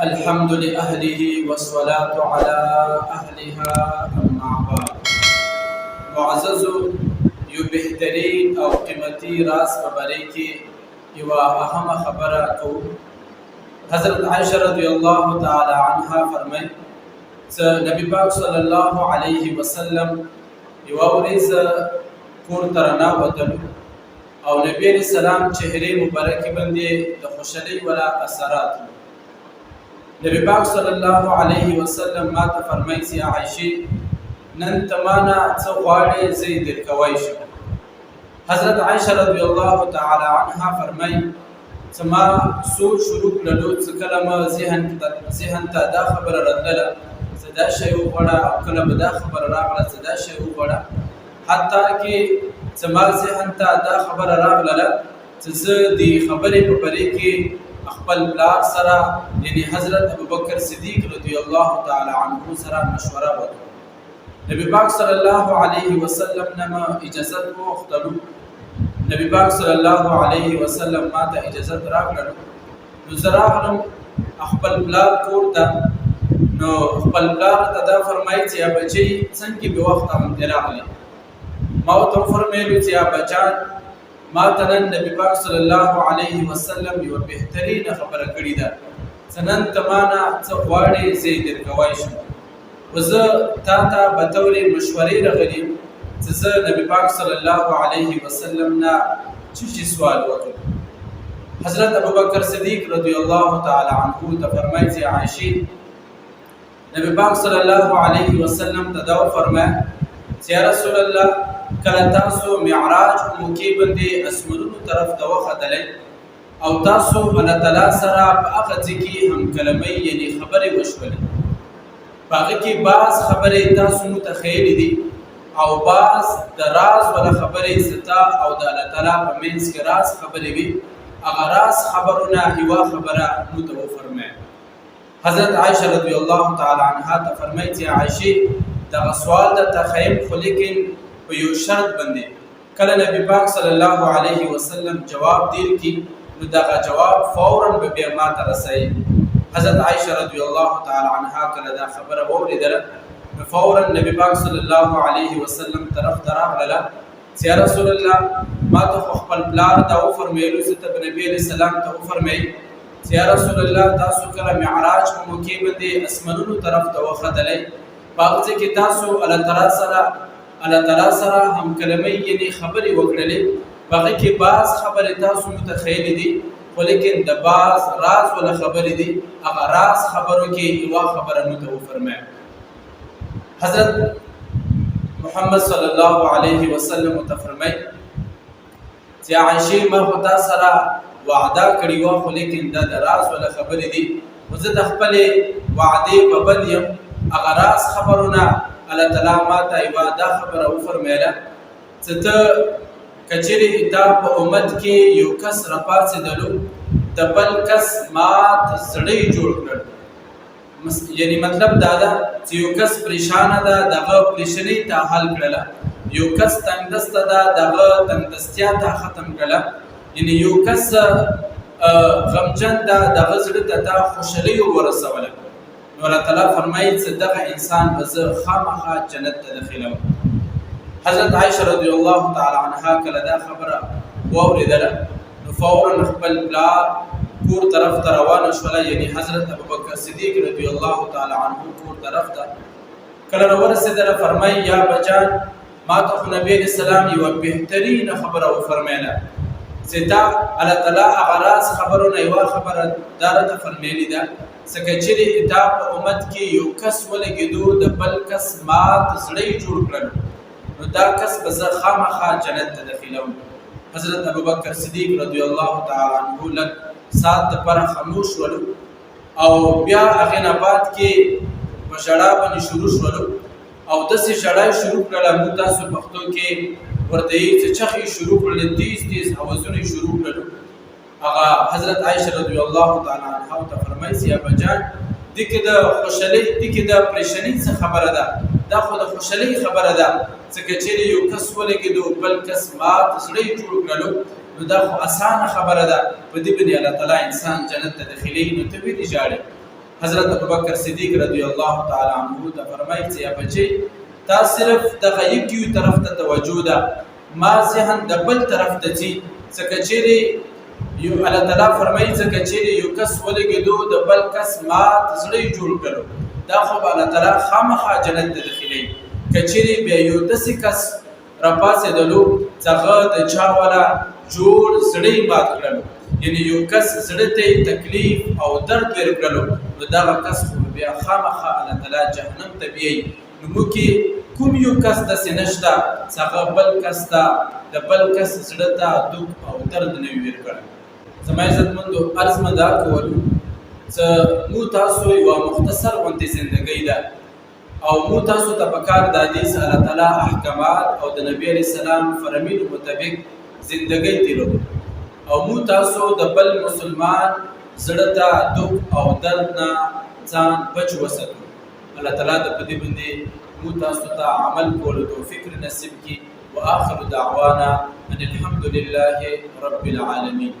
الحمد لأهله والصلاة على أهلها أما بعد. معزز یو بهترین او قیمتي راز خبرې کې یو اهمه خبره کوو. حضرت عائشہ رضی الله تعالی عنها فرمایي چې نبی پاک صلی الله علیه وسلم یو ورځ کور ته راووتلو او نبی علیہ السلام چهره مبارکه باندې د خوشحالۍ ولا اثرات. نبی پاک صلی الله علیه وسلم ما ته فرمایي چې عائشہ نن تمانا څه غواړې زه یې درکوی شم. حضرت عائشہ رضی الله تعالی عنها فرمایي چې ما سوچ شروع کړلو چې کله ما ذهن ته دا خبره راتلله چې دا شی وغواړه او کله به دا خبره راغله چې دا شی وغواړه، حتی کې چې ما ذهن ته دا خبره راغله چې زه دې خبرې په باره کې خپل پلار سره یعنی حضرت ابوبکر صدیق رضی الله تعالی عنه سره مشوره وکړه. نبی پاک صلی الله علیه وسلم نه اجازه وغوښتلو. نبی پاک صلی الله علیه وسلم ما ته اجازه راکړه. نو زه راغلم خپل پلار کور ته. نو خپل پلار ته دا فرمایي چې یا بچی څنګه به وخت هم راغلی. ما ورته فرمایلو چې یا بچان ما ته نن نبی پاک صلی الله علیه وسلم یو بهترینه خبره کړې ده چې نن ته مانه څه غواړې زه یې درکوی شم. وزه تا ته بطور مشورې راغلی چې زه نبی پاک صلی الله علیه وسلم نه څه سوال وکړم. حضرت ابوبکر صدیق رضی الله تعالی عنه ته فرمایي چې عائشې نبی پاک صلی الله علیه وسلم ته دا فرمایي چې یا رسول الله کله تاسو معراج موکي باندې اسمانونو طرف ته وختلئ او تاسو الله تعالی سره په هغه ځای کې هم کلمې یعنی خبرې وشولې، په هغه کې بعض خبرې تاسو متخیلې دي او بعض د راز ولا خبرې ستا او د الله تعالی په منځ کې راز خبرې وي. هغه راز خبرونه یوه خبره مو فرمایي. حضرت عائشہ رضی الله تعالی عنها ته فرمایي چې عائشې دغه سوال درته خیم خو لیکن په یو شرط باندې کله نبی پاک صلی الله علیه وسلم جواب دیر کی نو دغه جواب فورا به بیا ما ته رسوي. حضرت عائشہ رضی الله تعالی عنها کله دا خبره واورېدله نو فورا نبی پاک صلی الله علیه وسلم طرف ته راغله چې یا رسول الله ما ته خپل پلار ته وفرمایلو چې ته نبی علیه السلام ته وفرمایي چې یا رسول الله تاسو کله معراج په موکي باندې اسمانونو طرف ته وختلئ، په هغه ځای کې تاسو الله تعالی سره هم کلمې یعنی خبرې وکړلې، په هغه کې بعض خبرې تاسو متخیلې دي خو لیکن د بعض راز ولا خبرې دي، هغه راز خبرو کې یوه خبره مو ته وفرمایه. حضرت محمد صلی الله علیه وسلم ته فرمایي چې عائشې ما خو تا سره وعده کړې وه خو لیکن دا د راز ولا خبرې دي، خو زه د خپلې وعدې په بد یم. هغه راز خبرونه الله تعالی ما ته یوه دا خبره وفرمایله چې ته کچېرې تا په امت کې یو کس راپاڅېدلو د بل کس مات زړی جوړ کړل. یعنی مطلب دا ده چې یو کس پریشانه ده دغه پریشانۍ ته حل کړله، یو کس تنګدسته ده دغه تنګدستیا ته ختم کړله، یعنی یو کس غمجن ده دغه زړه ته تا خوشحالۍ ورسوله. نو الله تعالی فرمایي چې دغه انسان به زه خامخا جنت ته داخلوم. حضرت عائشہ رضی الله تعالی عنها کله دا خبره واورېدله نو فورا خپل پلار کور طرف ته روانه شوله، یعنی حضرت ابوبکر صدیق رضی الله تعالی عنه کور طرف ته کله راورسېدله فرمایي یا بچان ما ته خو نبي علیه السلام یوه بهترینه خبره وفرمایله چې تا الله تعالی هغه راز خبرونه یوه خبره دا راته فرمایلې ده ځکه چېرې تا په امت کې یو کس ولګېدو د بل کس مات زړی جوړ کړل نو دا کس به زه خامخا جنت ته داخلوم. حضرت ابوبکر صدیق رضی الله تعالی عنه لږ ساعت دپاره خاموش شولو او بیا هغې نه بعد کې په ژړا باندې شروع شولو او داسې ژړا یې شروع کړله موږ تاسو پښتو کې ورته یې چې چغې شروع کړلې، تیز تیز اوازونه یې شروع کړلو. هغه حضرت عائشہ رضی الله تعالی عنها ته فرمایي چې یا بچان دې کې د خوشحالۍ دې کې د پریشانۍ څه خبره ده، دا خو د خوشحالۍ خبره ده ځکه چېرې یو کس ولګېدو بل کس مات زړی جوړ کړلو نو دا خو اسانه خبره ده، په دې باندې الله تعالی انسان جنت ته داخلوي نو ته ولې ژاړې. حضرت ابوبکر صدیق رضی الله تعالی عنہ ته فرمایي چې یا بچي تا صرف د غیب کیو طرف ته توجه ده ما ذهن د بل طرف ته ځي ځکه چیرې یو الله تعالی فرمایي ځکه چیرې یو کس ولګېدو د بل کس مات زړه جوړ کړو دا خو الله تعالی خامخا جنت ته داخلي کچېرې بیا یو داسې کس راپاڅېدلو هغه د چا والا جوړ زړه مات کړلو یعنی یو کس زړه ته تکلیف او درد ورکړلو نو دغه کس خو بیا خامخا الله تعالی جهنم ته بیایي نو موږ کې کوم یو کس داسې نشته چې هغه بل کس ته د بل کس زړه ته دک او درد نه وي ورکړی زما عزتمندو عرض مې دا کولو چې موږ تاسو یوه مختصر غوندې زندګۍ ده او موږ تاسو ته پکار د حدیث الله تعالی احکامات او د نبی علیه السلام فرمایلو مطابق زندګۍ تیرو او مو تاسو د بل مسلمان زړه ته دک او درد نه ځان بچ وساتو الله تعالی د پدې باندې مو تاسو ته عمل کولو توفیق نصیب کړي واخر دعوانا ان الحمد لله رب العالمين